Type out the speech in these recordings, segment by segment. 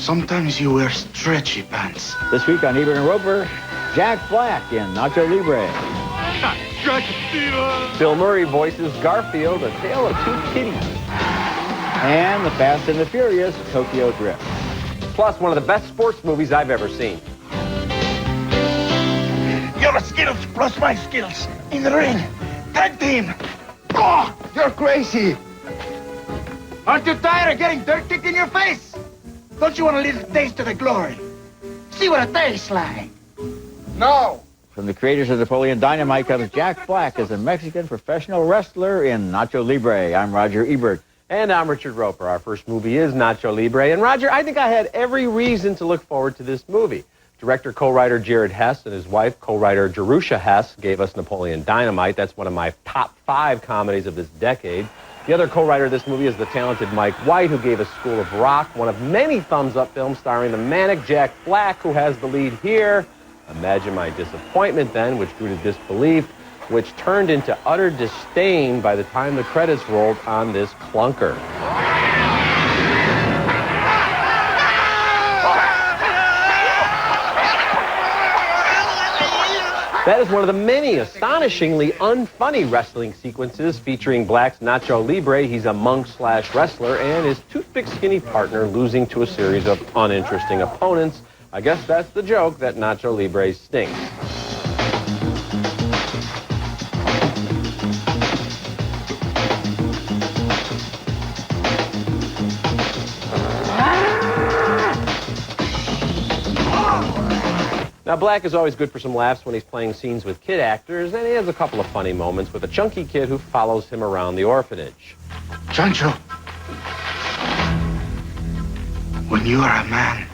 Sometimes you wear stretchy pants. This week on Ebert and Roeper, Jack Black in Nacho Libre. Bill Murray voices Garfield, A Tale of Two Kitties. And The Fast and the Furious, Tokyo Drift. Plus, one of the best sports movies I've ever seen. Your skills plus my skills in the ring. Tag team. Oh, you're crazy. Aren't you tired of getting dirt kicked in your face? Don't you want a little taste of the glory? See what it tastes like. No. From the creators of Napoleon Dynamite comes Jack Black as a Mexican professional wrestler in Nacho Libre. I'm Roger Ebert. And I'm Richard Roeper. Our first movie is Nacho Libre. And Roger, I think I had every reason to look forward to this movie. Director, co-writer Jared Hess and his wife, co-writer Jerusha Hess, gave us Napoleon Dynamite. That's one of my top 5 comedies of this decade. The other co-writer of this movie is the talented Mike White, who gave us School of Rock, one of many thumbs-up films starring the manic Jack Black, who has the lead here. Imagine my disappointment then, which grew to disbelief, which turned into utter disdain by the time the credits rolled on this clunker. That is one of the many astonishingly unfunny wrestling sequences featuring Black's Nacho Libre. He's a monk/wrestler and his toothpick skinny partner losing to a series of uninteresting opponents. I guess that's the joke, that Nacho Libre stinks. Now, Black is always good for some laughs when he's playing scenes with kid actors, and he has a couple of funny moments with a chunky kid who follows him around the orphanage. Chancho, when you are a man,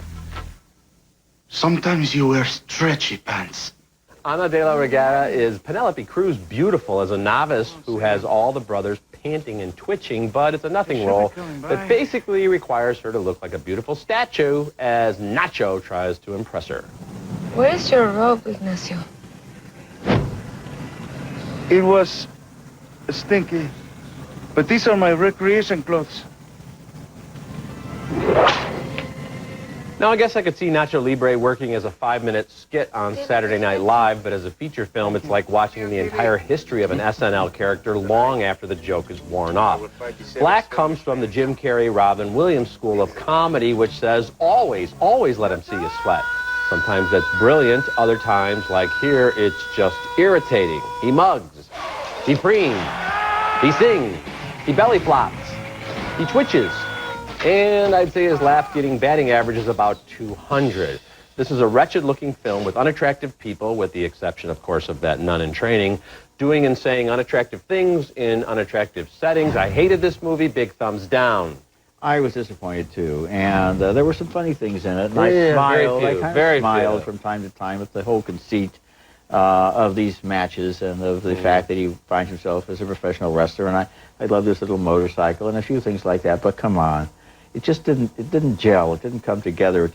sometimes you wear stretchy pants. Ana de la Reguera is Penelope Cruz beautiful as a novice who has all the brothers panting and twitching, but it's a nothing role that basically requires her to look like a beautiful statue as Nacho tries to impress her. Where's your robe, Ignacio? It was stinky, but these are my recreation clothes. Now, I guess I could see Nacho Libre working as a 5-minute skit on Saturday Night Live, but as a feature film, it's like watching the entire history of an SNL character long after the joke is worn off. Black comes from the Jim Carrey, Robin Williams school of comedy, which says always, always let him see you sweat. Sometimes that's brilliant. Other times, like here, it's just irritating. He mugs. He preens. He sings. He belly flops. He twitches. And I'd say his laugh-getting batting average is about 200. This is a wretched-looking film with unattractive people, with the exception, of course, of that nun in training, doing and saying unattractive things in unattractive settings. I hated this movie. Big thumbs down. I was disappointed, too, and there were some funny things in it, and I smiled. I kind of smiled from time to time at the whole conceit of these matches and of the fact that he finds himself as a professional wrestler, and I love this little motorcycle and a few things like that, but come on. It just didn't gel. It didn't come together.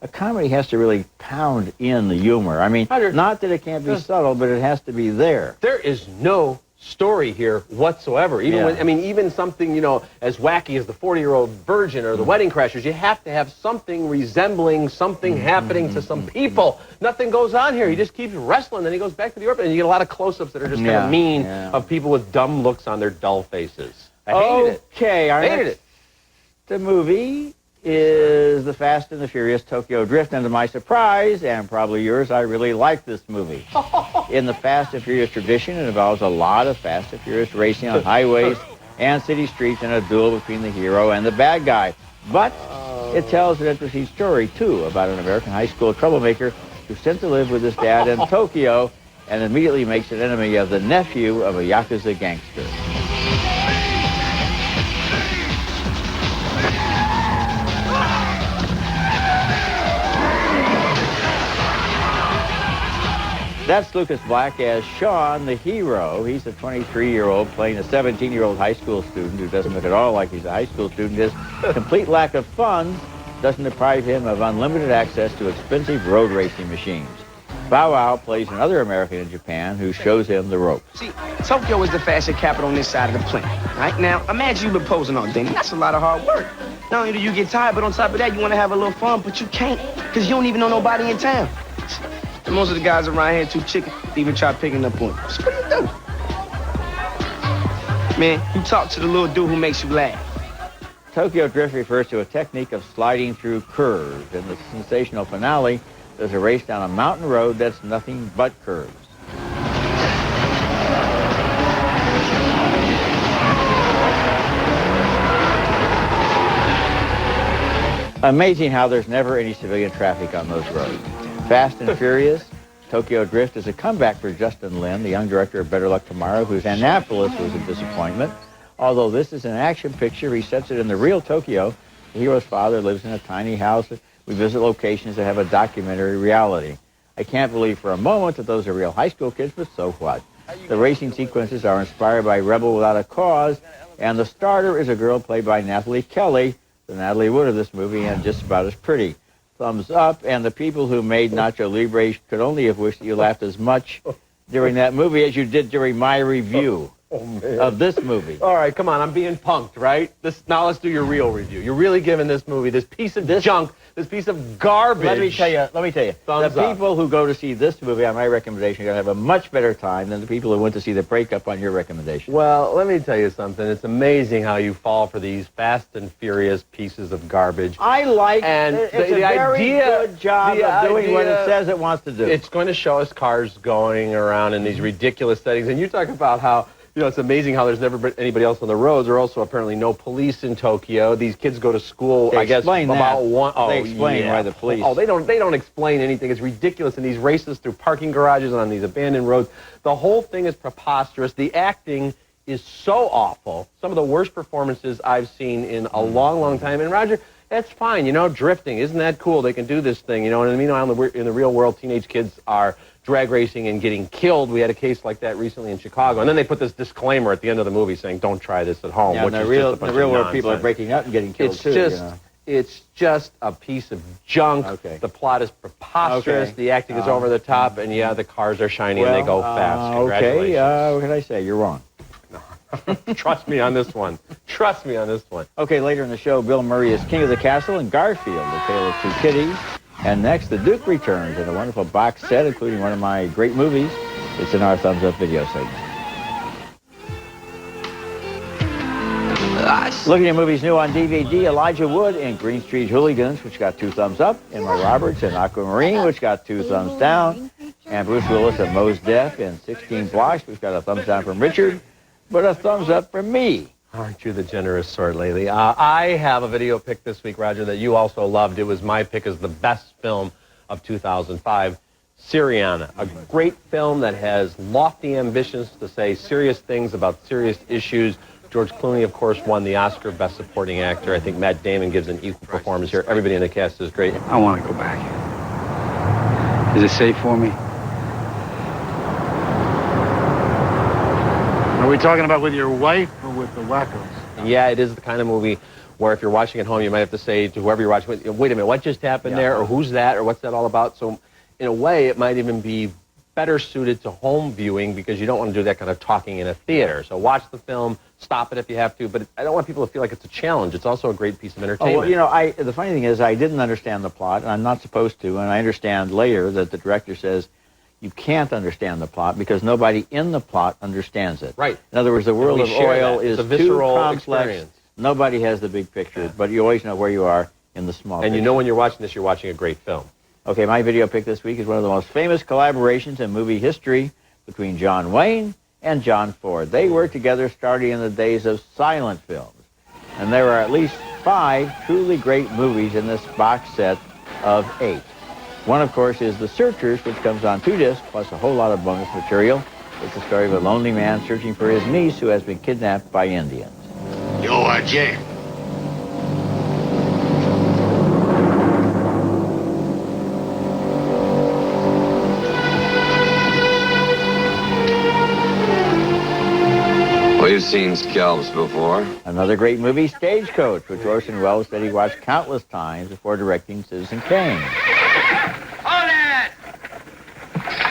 A comedy has to really pound in the humor. I mean, not that it can't be subtle, but it has to be there. There is no story here whatsoever. Even something, as wacky as the 40-year-old virgin or the Wedding Crashers, you have to have something resembling something happening to some people. Nothing goes on here. He just keeps wrestling, then he goes back to the orphanage, and you get a lot of close-ups that are just kind of mean of people with dumb looks on their dull faces. I hated it. Okay, I hated it. The movie is The Fast and the Furious Tokyo Drift, and to my surprise, and probably yours, I really like this movie. In the Fast and Furious tradition, it involves a lot of Fast and Furious racing on highways and city streets and a duel between the hero and the bad guy. But it tells an interesting story, too, about an American high school troublemaker who's sent to live with his dad in Tokyo and immediately makes an enemy of the nephew of a Yakuza gangster. That's Lucas Black as Sean, the hero. He's a 23-year-old playing a 17-year-old high school student who doesn't look at all like he's a high school student. His complete lack of funds doesn't deprive him of unlimited access to expensive road racing machines. Bow Wow plays another American in Japan who shows him the ropes. See, Tokyo is the fashion capital on this side of the planet. Right now, imagine you've been posing all day. That's a lot of hard work. Not only do you get tired, but on top of that, you want to have a little fun, but you can't, because you don't even know nobody in town. And most of the guys around here too chicken to even try picking up on you. So what do you do? Man, you talk to the little dude who makes you laugh. Tokyo Drift refers to a technique of sliding through curves. In the sensational finale, there's a race down a mountain road that's nothing but curves. Amazing how there's never any civilian traffic on those roads. Fast and Furious, Tokyo Drift is a comeback for Justin Lin, the young director of Better Luck Tomorrow, whose Annapolis was a disappointment. Although this is an action picture, he sets it in the real Tokyo. The hero's father lives in a tiny house. We visit locations that have a documentary reality. I can't believe for a moment that those are real high school kids, but so what? The racing sequences are inspired by Rebel Without a Cause, and the starter is a girl played by Natalie Kelly, the Natalie Wood of this movie, and just about as pretty. Thumbs up, and the people who made Nacho Libre could only have wished that you laughed as much during that movie as you did during my review of this movie. All right, come on, I'm being punked, right? Now let's do your real review. You're really giving this movie, this piece of junk, this piece of garbage. Let me tell you, Thumbs the up. people who go to see this movie on my recommendation are going to have a much better time than the people who went to see the breakup on your recommendation. Well, let me tell you something. It's amazing how you fall for these fast and furious pieces of garbage. I like, and it's the a very idea, good job of doing what it says it wants to do. It's going to show us cars going around in these ridiculous settings. And you talk about how, you know, it's amazing how there's never been anybody else on the roads. There are also apparently no police in Tokyo. These kids go to school, They I guess, explain that. about one. Oh, They explain yeah. why the police. Oh, they don't explain anything. It's ridiculous. And these races through parking garages and on these abandoned roads. The whole thing is preposterous. The acting is so awful. Some of the worst performances I've seen in a long, long time. And Roger, that's fine. You know, drifting, isn't that cool? They can do this thing. You know, and meanwhile, in the real world, teenage kids are drag racing and getting killed. We had a case like that recently in Chicago. And then they put this disclaimer at the end of the movie saying, don't try this at home. Yeah, which and is the real just a bunch world of people are nonsense. breaking up and getting killed It's too. just, you know? it's just a piece of junk. Okay. The plot is preposterous. Okay. The acting is over the top. And yeah, the cars are shiny and they go fast. Okay, Congratulations. what can I say? You're wrong. Trust me on this one. Trust me on this one. Okay, later in the show, Bill Murray is King of the Castle and Garfield, the tale of two kitties. And next, the Duke returns in a wonderful box set, including one of my great movies. It's in our Thumbs Up video segment. Looking at movies new on DVD, Elijah Wood in Green Street Hooligans, which got 2 thumbs up, Emma Roberts in Aquamarine, which got 2 thumbs down, and Bruce Willis in Mos Def in 16 Blocks, which got a thumbs down from Richard, but a thumbs up from me. Aren't you the generous sort lately? I have a video pick this week, Roger, that you also loved. It was my pick as the best film of 2005, Syriana, a great film that has lofty ambitions to say serious things about serious issues. George Clooney, of course, won the Oscar Best Supporting Actor. I think Matt Damon gives an equal performance here. Everybody in the cast is great. I want to go back. Is it safe for me? Are we talking about with your wife or with the wackos? Yeah, it is the kind of movie where if you're watching at home, you might have to say to whoever you're watching with, wait a minute, what just happened there? Or who's that? Or what's that all about? So in a way, it might even be better suited to home viewing because you don't want to do that kind of talking in a theater. So watch the film, stop it if you have to, but I don't want people to feel like it's a challenge. It's also a great piece of entertainment. Oh, well, you know, the funny thing is I didn't understand the plot, and I'm not supposed to, and I understand later that the director says you can't understand the plot because nobody in the plot understands it. Right. In other words, the world of oil is It's a visceral too complex. experience. Nobody has the big picture, but you always know where you are in the small And picture. you know when you're watching this, you're watching a great film. Okay, my video pick this week is one of the most famous collaborations in movie history between John Wayne and John Ford. They worked together starting in the days of silent films. And there are at least 5 truly great movies in this box set of 8. One, of course, is The Searchers, which comes on 2 discs, plus a whole lot of bonus material. It's the story of a lonely man searching for his niece who has been kidnapped by Indians. Yo, Jay. We've seen scalps before. Another great movie, Stagecoach, which Orson Welles said he watched countless times before directing Citizen Kane. Hold it!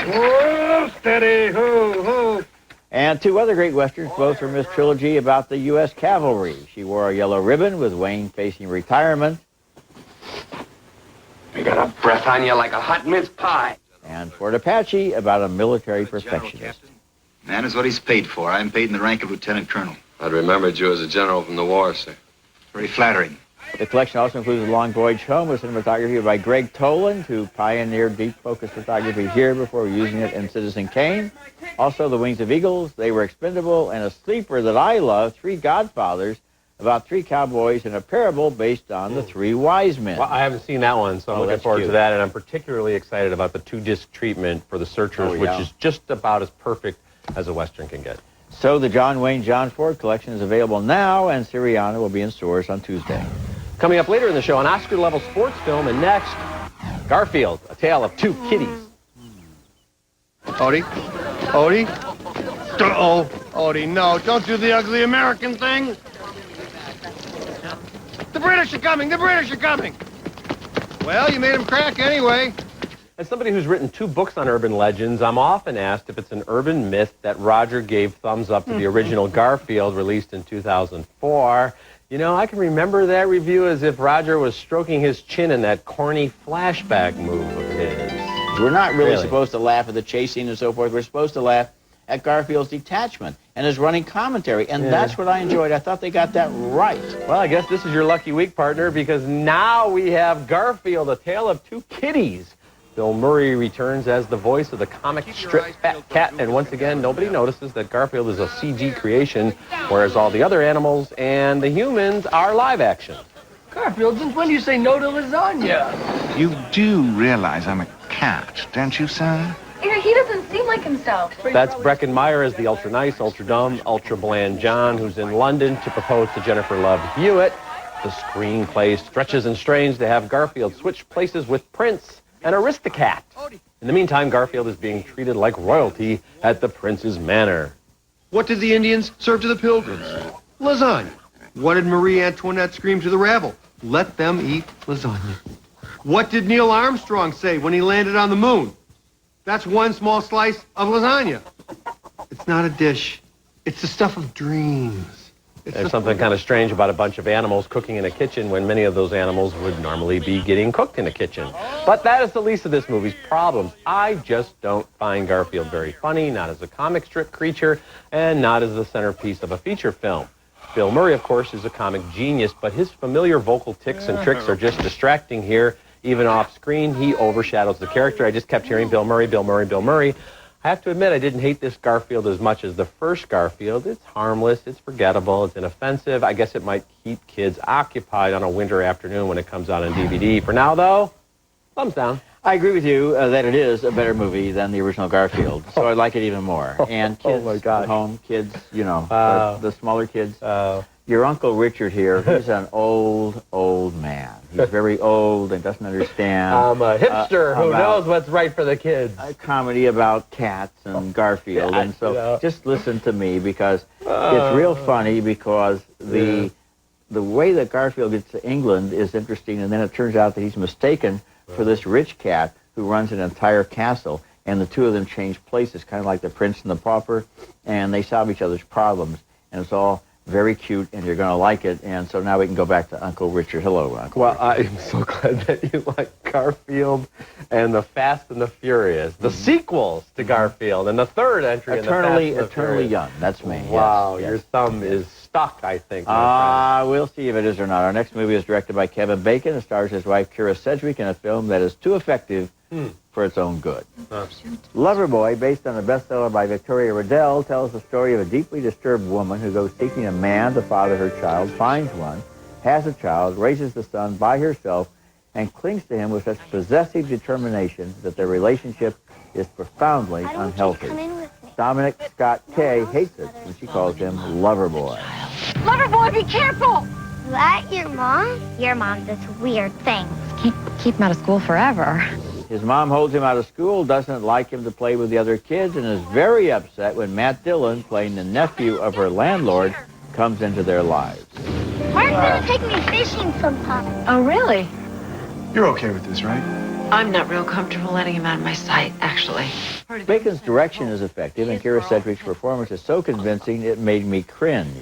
Whoa, steady, hoo, hoo. And two other great westerns, both from this trilogy about the U.S. cavalry. She Wore a Yellow Ribbon with Wayne facing retirement. You got a breath on you like a hot mince pie. And Fort Apache about a military perfectionist. Man is what he's paid for. I'm paid in the rank of lieutenant colonel. I'd remembered you as a general from the war, sir. Very flattering. The collection also includes A Long Voyage Home with cinematography by Greg Toland, who pioneered deep focus photography here before using it in Citizen Kane. Also, The Wings of Eagles, They Were Expendable, and a sleeper that I love, Three Godfathers, about three cowboys in a parable based on the Three Wise Men. Well, I haven't seen that one, so I'm looking forward cute. to that, and I'm particularly excited about the 2-disc treatment for The Searchers, which is just about as perfect as a Western can get. So the John Wayne, John Ford collection is available now, and Syriana will be in stores on Tuesday. Coming up later in the show, an Oscar-level sports film, and next, Garfield, A Tale of Two Kitties. Odie? Odie? Uh-oh. Odie, no. Don't do the ugly American thing. The British are coming. The British are coming. Well, you made them crack anyway. As somebody who's written 2 books on urban legends, I'm often asked if it's an urban myth that Roger gave thumbs up to the original Garfield released in 2004. You know, I can remember that review as if Roger was stroking his chin in that corny flashback move of his. We're not really supposed to laugh at the chasing and so forth. We're supposed to laugh at Garfield's detachment and his running commentary, and that's what I enjoyed. I thought they got that right. Well, I guess this is your lucky week, partner, because now we have Garfield, A Tale of Two Kitties. Bill Murray returns as the voice of the comic strip Fat Cat, and once again, nobody notices that Garfield is a CG creation, whereas all the other animals and the humans are live action. Garfield, since when do you say no to lasagna? You do realize I'm a cat, don't you, sir? He doesn't seem like himself. That's Breckin Meyer as the ultra-nice, ultra-dumb, ultra-bland John, who's in London to propose to Jennifer Love Hewitt. The screenplay stretches and strains to have Garfield switch places with Prince, an Aristocat. In the meantime, Garfield is being treated like royalty at the prince's manor. What did the Indians serve to the pilgrims? Lasagna. What did Marie Antoinette scream to the rabble? Let them eat lasagna. What did Neil Armstrong say when he landed on the moon? That's one small slice of lasagna. It's not a dish. It's the stuff of dreams. There's something kind of strange about a bunch of animals cooking in a kitchen when many of those animals would normally be getting cooked in a kitchen. But that is the least of this movie's problems. I just don't find Garfield very funny, not as a comic strip creature, and not as the centerpiece of a feature film. Bill Murray, of course, is a comic genius, but his familiar vocal tics and tricks are just distracting here. Even off screen, he overshadows the character. I just kept hearing Bill Murray, Bill Murray, Bill Murray. I have to admit, I didn't hate this Garfield as much as the first Garfield. It's harmless, it's forgettable, it's inoffensive. I guess it might keep kids occupied on a winter afternoon when it comes out on DVD. For now, though, thumbs down. I agree with you that it is a better movie than the original Garfield, so I like it even more. And kids at home, kids, you know, the smaller kids. Your Uncle Richard here, he's an old man. He's very old and doesn't understand. I'm a hipster who knows what's right for the kids. A comedy about cats and Garfield, and so just listen to me because it's real funny because the way that Garfield gets to England is interesting, and then it turns out that he's mistaken for this rich cat who runs an entire castle, and the two of them change places, kind of like the prince and the pauper, and they solve each other's problems, and it's all very cute, and you're going to like it. And so now we can go back to Uncle Richard. Hello, Uncle. Well, I'm so glad that you like Garfield and the Fast and the Furious, the sequels to Garfield, and the third entry in the Fast and the Furious. Eternally Young. That's me. Wow, yes. Your thumb is stuck, I think. We'll see if it is or not. Our next movie is directed by Kevin Bacon. It stars his wife, Kira Sedgwick, in a film that is too effective for its own good. Loverboy, based on a bestseller by Victoria Riddell, tells the story of a deeply disturbed woman who goes seeking a man to father her child, finds one, has a child, raises the son by herself, and clings to him with such possessive determination that their relationship is profoundly unhealthy. Dominic Scott Kay hates it when she calls him Loverboy. Loverboy, be careful! What? Your mom? Your mom does weird things. Can't keep him out of school forever. His mom holds him out of school, doesn't like him to play with the other kids, and is very upset when Matt Dillon, playing the nephew of her landlord, comes into their lives. Mark's gonna take me fishing sometime. Oh, really? You're okay with this, right? I'm not real comfortable letting him out of my sight, actually. Bacon's direction is effective, and Kira Sedgwick's performance is so convincing it made me cringe.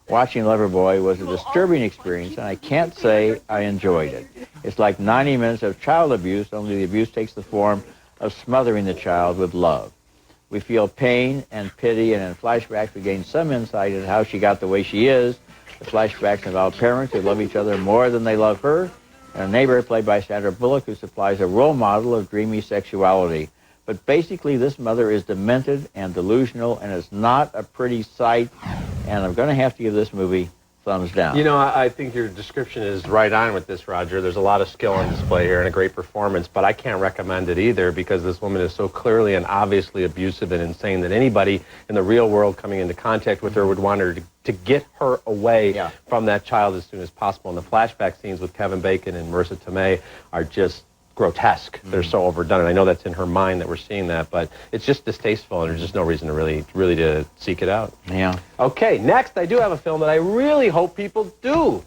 Watching Loverboy was a disturbing experience, and I can't say I enjoyed it. It's like 90 minutes of child abuse, only the abuse takes the form of smothering the child with love. We feel pain and pity, and in flashbacks we gain some insight into how she got the way she is. The flashbacks involve parents who love each other more than they love her, and a neighbor played by Sandra Bullock who supplies a role model of dreamy sexuality. But basically, this mother is demented and delusional, and it's not a pretty sight, and I'm going to have to give this movie thumbs down. You know, I think your description is right on with this, Roger. There's a lot of skill on display here and a great performance, but I can't recommend it either because this woman is so clearly and obviously abusive and insane that anybody in the real world coming into contact with her would want her to get her away from that child as soon as possible. And the flashback scenes with Kevin Bacon and Marissa Tomei are just grotesque. They're so overdone, and I know that's in her mind that we're seeing that, but it's just distasteful, and there's just no reason to really to seek it out. Yeah. Okay, next I do have a film that I really hope people do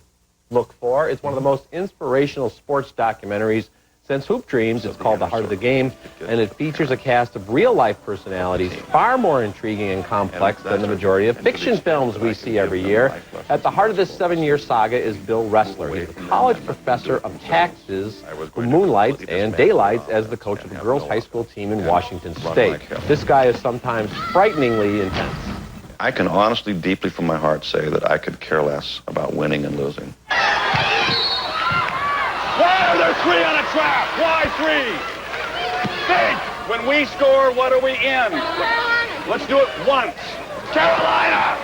look for. It's one of the most inspirational sports documentaries since Hoop Dreams. It's called The Heart of the Game, and it features a cast of real-life personalities far more intriguing and complex than the majority of fiction films we see every year. At the heart of this 7-year saga is Bill Ressler. He's a college professor of taxes who moonlights and daylights as the coach of a girls' high school team in Washington State. This guy is sometimes frighteningly intense. I can honestly, deeply from my heart say that I could care less about winning and losing. Why are there 3 on a trap? Why 3? Think! When we score, what are we in? Let's do it once. Carolina!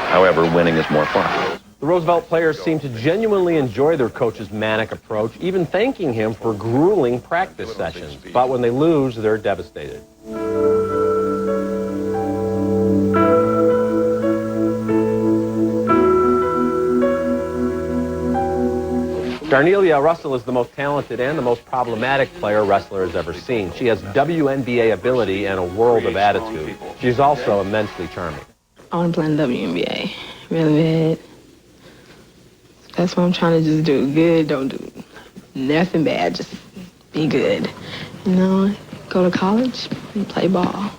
However, winning is more fun. The Roosevelt players seem to genuinely enjoy their coach's manic approach, even thanking him for grueling practice sessions. But when they lose, they're devastated. Darnelia Russell is the most talented and the most problematic player Ressler has ever seen. She has WNBA ability and a world of attitude. She's also immensely charming. I want to play in the WNBA really bad. That's what I'm trying to just do. Good, don't do nothing bad, just be good. You know, go to college and play ball.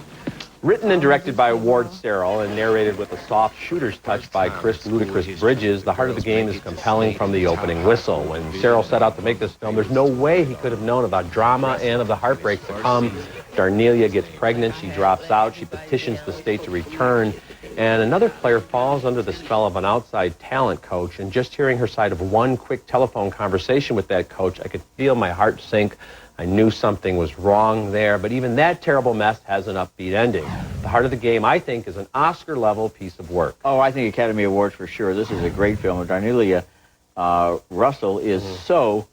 Written and directed by Ward Serrell and narrated with a soft shooter's touch by Chris Ludacris Bridges, The Heart of the Game is compelling from the opening whistle. When Serrell set out to make this film, there's no way he could have known about drama and of the heartbreak to come. Darnelia gets pregnant, she drops out, she petitions the state to return, and another player falls under the spell of an outside talent coach, and just hearing her side of one quick telephone conversation with that coach, I could feel my heart sink. I knew something was wrong there, but even that terrible mess has an upbeat ending. The Heart of the Game, I think, is an Oscar-level piece of work. Oh, I think Academy Awards for sure. This is a great film. Darnelia Russell is so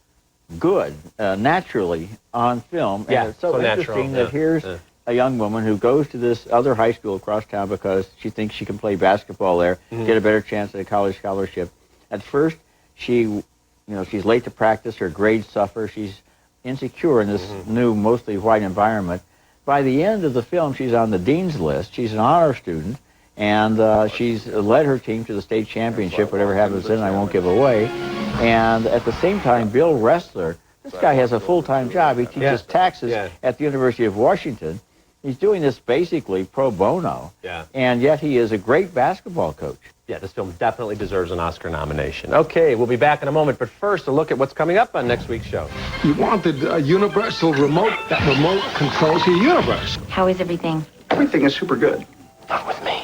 good naturally on film. And it's so interesting that here's a young woman who goes to this other high school across town because she thinks she can play basketball there, get a better chance at a college scholarship. At first, she's late to practice. Her grades suffer. She's insecure in this new, mostly white environment. By the end of the film, she's on the dean's list. She's an honor student, and she's led her team to the state championship. Whatever happens then, I won't give away. And at the same time, Bill Ressler, this guy has a full-time job. He teaches taxes at the University of Washington. He's doing this basically pro bono, and yet he is a great basketball coach. Yeah, this film definitely deserves an Oscar nomination. Okay, we'll be back in a moment, but first, a look at what's coming up on next week's show. You wanted a universal remote. That remote controls your universe. How is everything? Everything is super good. Not with me.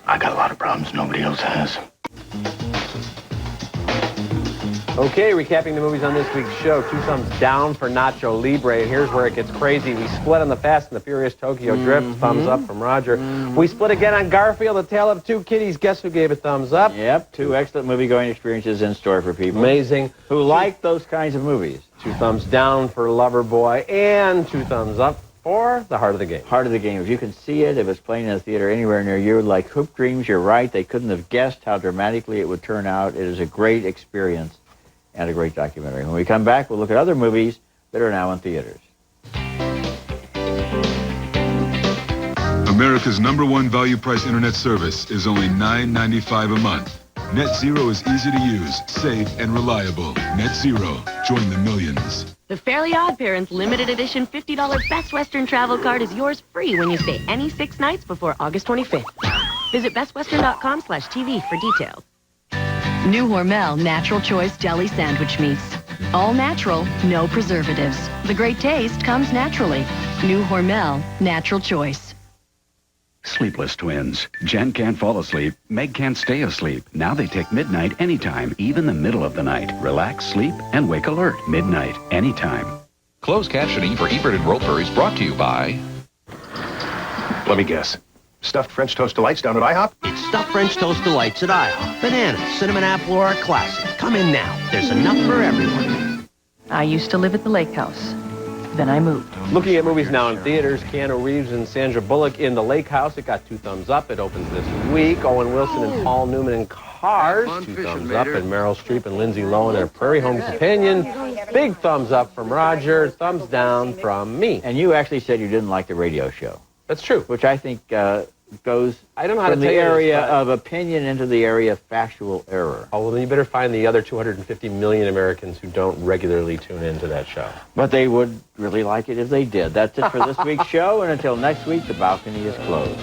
I got a lot of problems nobody else has. Okay, recapping the movies on this week's show. 2 thumbs down for Nacho Libre, and here's where it gets crazy. We split on The Fast and the Furious Tokyo Drift. Thumbs up from Roger. We split again on Garfield, A Tale of Two Kitties. Guess who gave a thumbs up? Yep, 2 excellent movie-going experiences in store for people. Amazing. Who like those kinds of movies. 2 thumbs down for Loverboy, and 2 thumbs up for The Heart of the Game. Heart of the Game. If you can see it, if it's playing in a theater anywhere near you, like Hoop Dreams, you're right. They couldn't have guessed how dramatically it would turn out. It is a great experience and a great documentary. When we come back, we'll look at other movies that are now in theaters. America's #1 value price internet service is only $9.95 a month. Net Zero is easy to use, safe, and reliable. Net Zero. Join the millions. The Fairly Odd Parents limited edition $50 Best Western travel card is yours free when you stay any 6 nights before August 25th. Visit bestwestern.com/TV for details. New Hormel Natural Choice Deli Sandwich Meats. All natural, no preservatives. The great taste comes naturally. New Hormel Natural Choice. Sleepless twins. Jen can't fall asleep. Meg can't stay asleep. Now they take midnight anytime, even the middle of the night. Relax, sleep, and wake alert. Midnight, anytime. Closed captioning for Ebert and Roeper is brought to you by... Let me guess. Stuffed French Toast Delights down at IHOP? It's Stuffed French Toast Delights at IHOP. Banana, cinnamon apple, or a classic. Come in now. There's enough for everyone. I used to live at the lake house. Then I moved. Looking at movies now in theaters, Keanu Reeves and Sandra Bullock in The Lake House. It got 2 thumbs up. It opens this week. Owen Wilson and Paul Newman in Cars. 2 thumbs up. And Meryl Streep and Lindsay Lohan in A Prairie Home Companion. Big thumbs up from Roger. Thumbs down from me. And you actually said you didn't like the radio show. That's true. Which I think goes I don't know how from to the tell area of opinion into the area of factual error. Oh, well, then you better find the other 250 million Americans who don't regularly tune into that show. But they would really like it if they did. That's it for this week's show, and until next week, the balcony is closed.